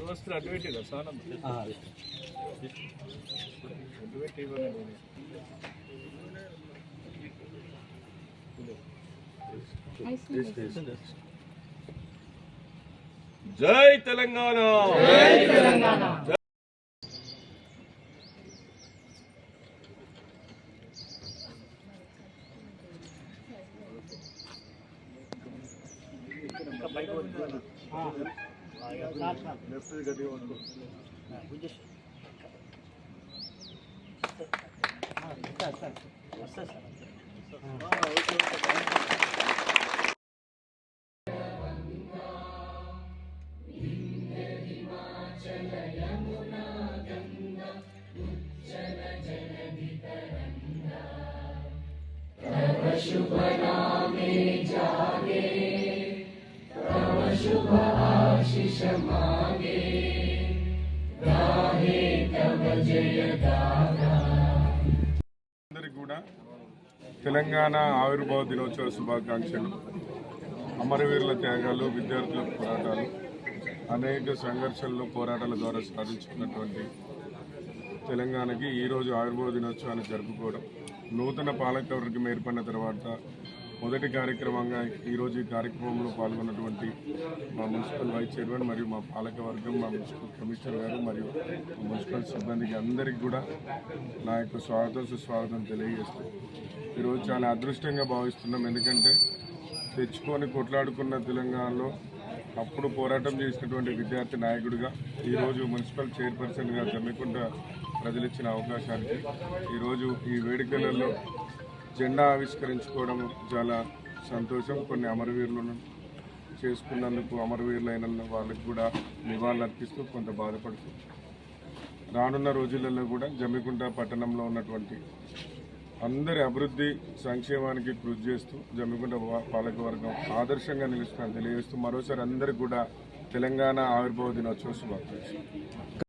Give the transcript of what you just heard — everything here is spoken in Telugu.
వస్తువులు అడ్డు పెట్టిరా సానం అడ్డు పెట్టి జై తెలంగాణ. शुभ नामे जागे तव शुभ आशीष मांगे गाहे तव जय गाथा. అందరికీ కూడా తెలంగాణ ఆవిర్భావ దినోత్సవ శుభాకాంక్షలు. అమరవీరుల త్యాగాలు, విద్యార్థుల పోరాటాలు, అనేక సంఘర్షణలు పోరాటాల ద్వారా సాధించుకున్నటువంటి తెలంగాణకి ఈరోజు ఆవిర్భావ దినోత్సవాన్ని జరుపుకోవడం, నూతన పాలకవర్గం ఏర్పడిన తర్వాత మొదటి కార్యక్రమంగా ఈరోజు ఈ కార్యక్రమంలో పాల్గొన్నటువంటి మా మున్సిపల్ వైస్ చైర్మన్ మరియు మా పాలకవర్గం, మా మున్సిపల్ కమిషనర్ గారు మరియు మున్సిపల్ సిబ్బందికి అందరికీ కూడా నా యొక్క స్వాగతం సుస్వాగతం తెలియజేస్తూ ఈరోజు చాలా అదృష్టంగా భావిస్తున్నాం. ఎందుకంటే తెచ్చుకొని కొట్లాడుకున్న తెలంగాణలో అప్పుడు పోరాటం చేసినటువంటి విద్యార్థి నాయకుడిగా ఈరోజు మున్సిపల్ చైర్పర్సన్గా జమ్మికుంట ప్రజలు ఇచ్చిన అవకాశానికి ఈరోజు ఈ వేడుకలలో జెండా ఆవిష్కరించుకోవడం చాలా సంతోషం. కొన్ని అమరవీరులను చేసుకున్నందుకు అమరవీరులైన వాళ్ళకి కూడా నివాళులు అర్పిస్తూ కొంత బాధపడుతూ రానున్న రోజులలో కూడా జమ్మికుంట పట్టణంలో ఉన్నటువంటి అందరి అభివృద్ధి సంక్షేమానికి కృషి చేస్తూ జమ్మికుంట పాలకవర్గం ఆదర్శంగా నిలుస్తుందని తెలియజేస్తూ మరోసారి అందరికీ కూడా తెలంగాణ ఆవిర్భావ దినోత్సవ శుభాకాంక్షలు.